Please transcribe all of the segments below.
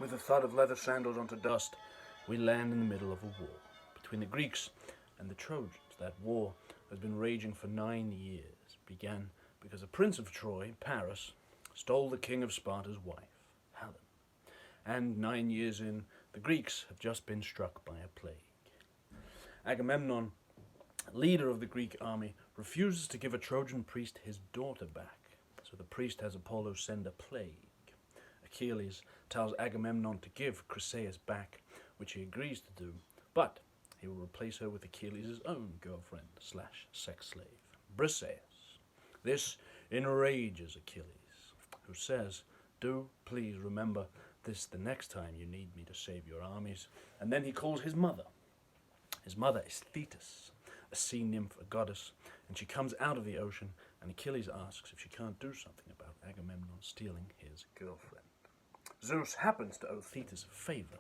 With a thud of leather sandals onto dust, we land in the middle of a war between the Greeks and the Trojans. That war has been raging for 9 years. Began because a prince of Troy, Paris, stole the king of Sparta's wife, Helen. And 9 years in, the Greeks have just been struck by a plague. Agamemnon, leader of the Greek army, refuses to give a Trojan priest his daughter back, so the priest has Apollo send a plague. Achilles tells Agamemnon to give Chryseis back, which he agrees to do, but he will replace her with Achilles' own girlfriend / sex slave, Briseis. This enrages Achilles, who says, "Do please remember this the next time you need me to save your armies." And then he calls his mother. His mother is Thetis, a sea nymph, a goddess, and she comes out of the ocean, and Achilles asks if she can't do something about Agamemnon stealing his girlfriend. Zeus happens to owe Thetis a favor,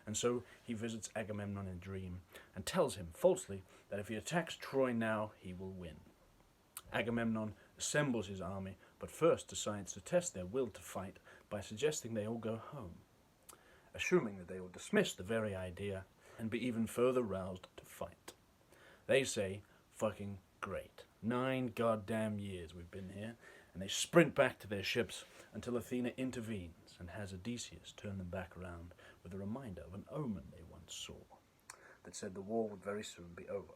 and so he visits Agamemnon in a dream and tells him falsely that if he attacks Troy now, he will win. Agamemnon assembles his army, but first decides to test their will to fight by suggesting they all go home, assuming that they will dismiss the very idea and be even further roused to fight. They say, "Fucking great. 9 goddamn years we've been here," and they sprint back to their ships until Athena intervenes and has Odysseus turn them back around with a reminder of an omen they once saw that said the war would very soon be over.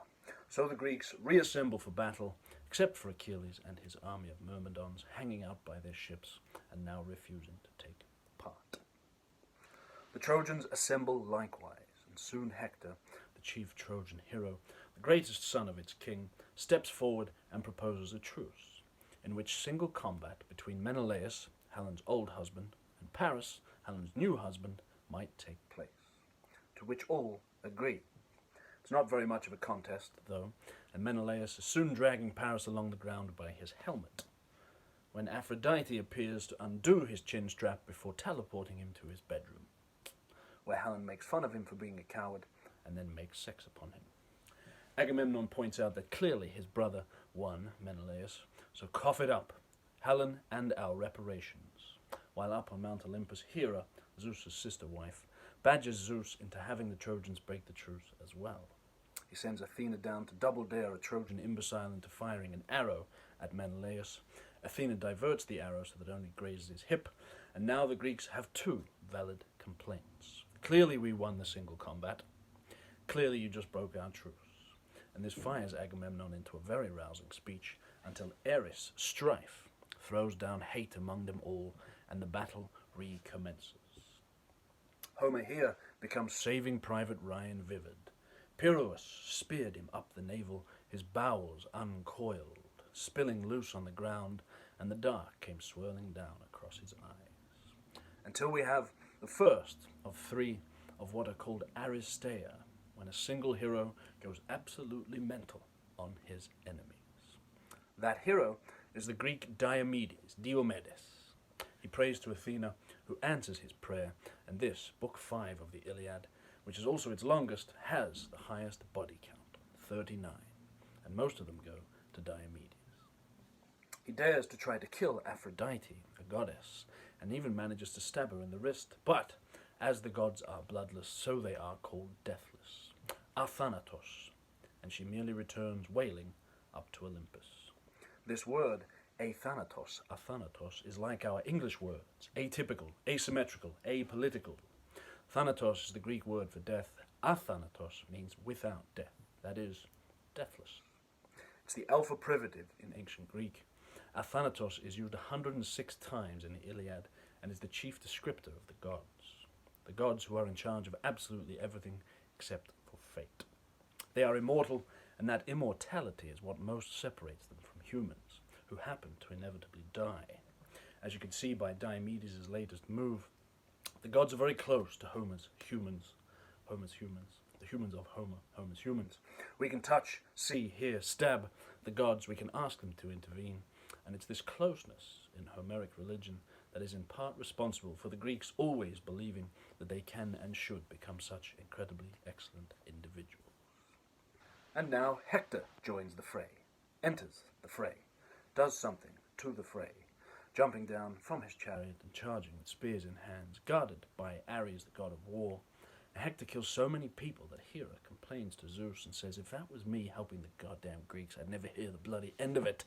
So the Greeks reassemble for battle, except for Achilles and his army of Myrmidons hanging out by their ships and now refusing to take part. The Trojans assemble likewise, and soon Hector, the chief Trojan hero, the greatest son of its king, steps forward and proposes a truce, in which single combat between Menelaus, Helen's old husband, and Paris, Helen's new husband, might take place, to which all agree. It's not very much of a contest, though, and Menelaus is soon dragging Paris along the ground by his helmet, when Aphrodite appears to undo his chin strap before teleporting him to his bedroom, where Helen makes fun of him for being a coward and then makes sex upon him. Agamemnon points out that clearly his brother won, Menelaus, so cough it up, Helen and our reparations. While up on Mount Olympus, Hera, Zeus' sister wife, badgers Zeus into having the Trojans break the truce as well. He sends Athena down to double dare a Trojan imbecile into firing an arrow at Menelaus. Athena diverts the arrow so that it only grazes his hip, and now the Greeks have 2 valid complaints. Clearly we won the single combat. Clearly you just broke our truce. And this fires Agamemnon into a very rousing speech until Eris, strife, throws down hate among them all, and the battle recommences. Homer here becomes Saving Private Ryan vivid. Pyrrhus speared him up the navel, his bowels uncoiled, spilling loose on the ground, and the dark came swirling down across his eyes. Until we have the first of 3 of what are called Aristeia, when a single hero goes absolutely mental on his enemies. That hero is the Greek Diomedes. He prays to Athena, who answers his prayer, and this, Book 5 of the Iliad, which is also its longest, has the highest body count, 39, and most of them go to Diomedes. He dares to try to kill Aphrodite, a goddess, and even manages to stab her in the wrist, but as the gods are bloodless, so they are called deathless, athanatos, and she merely returns wailing up to Olympus. This word, athanatos, is like our English words, atypical, asymmetrical, apolitical. Thanatos is the Greek word for death. Athanatos means without death, that is, deathless. It's the alpha privative in ancient Greek. Athanatos is used 106 times in the Iliad and is the chief descriptor of the gods who are in charge of absolutely everything except for fate. They are immortal, and that immortality is what most separates them from humans, who happen to inevitably die. As you can see by Diomedes' latest move, the gods are very close to Homer's humans, the humans of Homer's humans. We can touch, see, hear, stab the gods, we can ask them to intervene, and it's this closeness in Homeric religion that is in part responsible for the Greeks always believing that they can and should become such incredibly excellent individuals. And now Hector joins the fray, enters the fray, does something to the fray, jumping down from his chariot and charging with spears in hands, guarded by Ares, the god of war. Hector kills so many people that Hera complains to Zeus and says, if that was me helping the goddamn Greeks, I'd never hear the bloody end of it.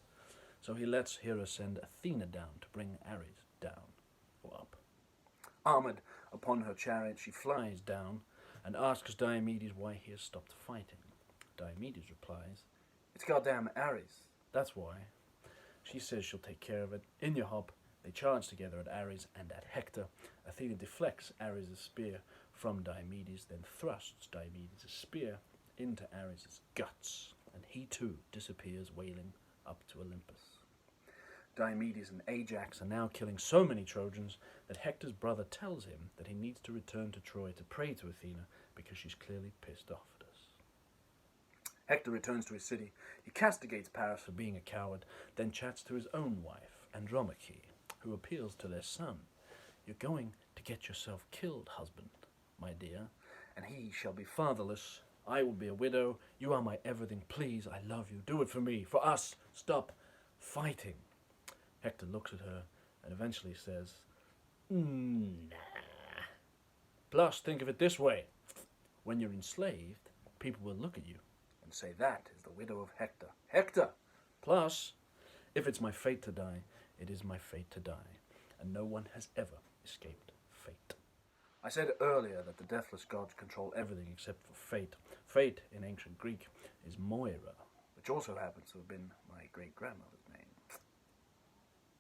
So he lets Hera send Athena down to bring Ares down, or up. Armoured upon her chariot, she flies down and asks Diomedes why he has stopped fighting. Diomedes replies, it's goddamn Ares, that's why. She says she'll take care of it. In you hop, they charge together at Ares and at Hector. Athena deflects Ares' spear from Diomedes, then thrusts Diomedes' spear into Ares' guts, and he too disappears wailing up to Olympus. Diomedes and Ajax are now killing so many Trojans that Hector's brother tells him that he needs to return to Troy to pray to Athena because she's clearly pissed off at us. Hector returns to his city. He castigates Paris for being a coward, then chats to his own wife, Andromache, who appeals to their son. You're going to get yourself killed, husband, my dear, and he shall be fatherless. I will be a widow. You are my everything. Please, I love you. Do it for me, for us. Stop fighting. Hector looks at her and eventually says, nah. Plus, think of it this way. When you're enslaved, people will look at you and say, that is the widow of Hector. Hector! Plus, if it's my fate to die, it is my fate to die, and no one has ever escaped fate. I said earlier that the deathless gods control everything except for fate. Fate, in ancient Greek, is Moira, which also happens to have been my great-grandmother's name.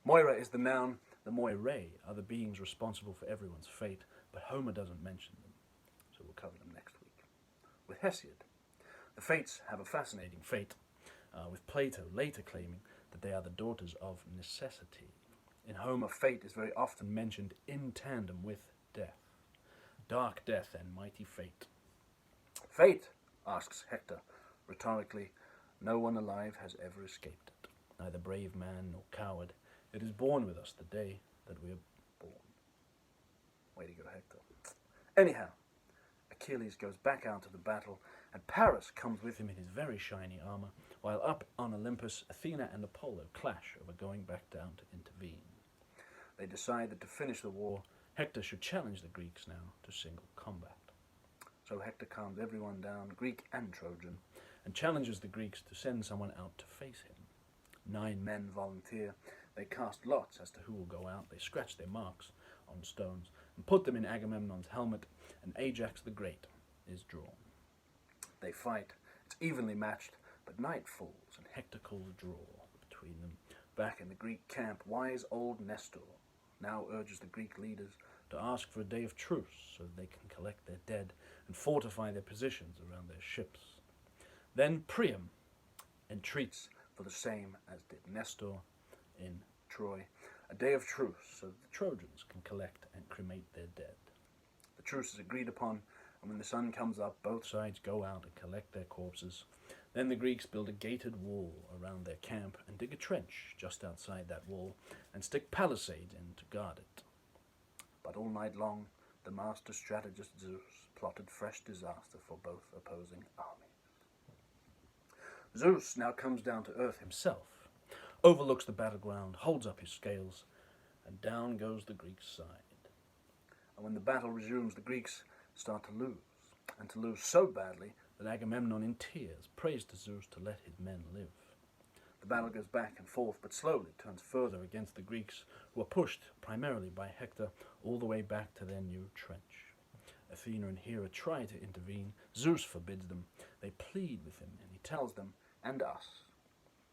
Moira is the noun. The Moirae are the beings responsible for everyone's fate, but Homer doesn't mention them, so we'll cover them next week. With Hesiod, the Fates have a fascinating fate, with Plato later claiming that they are the daughters of necessity. In Homer, fate is very often mentioned in tandem with death. Dark death and mighty fate. Fate, asks Hector, rhetorically, no one alive has ever escaped it, neither brave man nor coward. It is born with us the day that we are born. Way to go, Hector. Anyhow, Achilles goes back out to the battle, and Paris comes with him in his very shiny armour, while up on Olympus, Athena and Apollo clash over going back down to intervene. They decide that to finish the war, Hector should challenge the Greeks now to single combat. So Hector calms everyone down, Greek and Trojan, and challenges the Greeks to send someone out to face him. 9 men volunteer. They cast lots as to who will go out. They scratch their marks on stones and put them in Agamemnon's helmet, and Ajax the Great is drawn. They fight. It's evenly matched, but night falls and Hector calls a draw between them. Back in the Greek camp, wise old Nestor now urges the Greek leaders to ask for a day of truce so that they can collect their dead and fortify their positions around their ships. Then Priam entreats for the same as did Nestor in Troy, a day of truce so that the Trojans can collect and cremate their dead. The truce is agreed upon, and when the sun comes up, both sides go out and collect their corpses. Then the Greeks build a gated wall around their camp and dig a trench just outside that wall and stick palisades in to guard it. But all night long, the master strategist Zeus plotted fresh disaster for both opposing armies. Zeus now comes down to earth himself, overlooks the battleground, holds up his scales, and down goes the Greek side. And when the battle resumes, the Greeks start to lose, and to lose so badly that Agamemnon in tears prays to Zeus to let his men live. The battle goes back and forth, but slowly turns further against the Greeks, who are pushed primarily by Hector all the way back to their new trench. Athena and Hera try to intervene. Zeus forbids them. They plead with him, and he tells them, and us,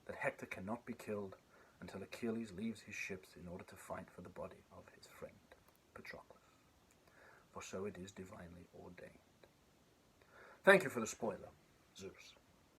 that Hector cannot be killed until Achilles leaves his ships in order to fight for the body of his friend, Patroclus. For so it is divinely ordained. Thank you for the spoiler, Zeus.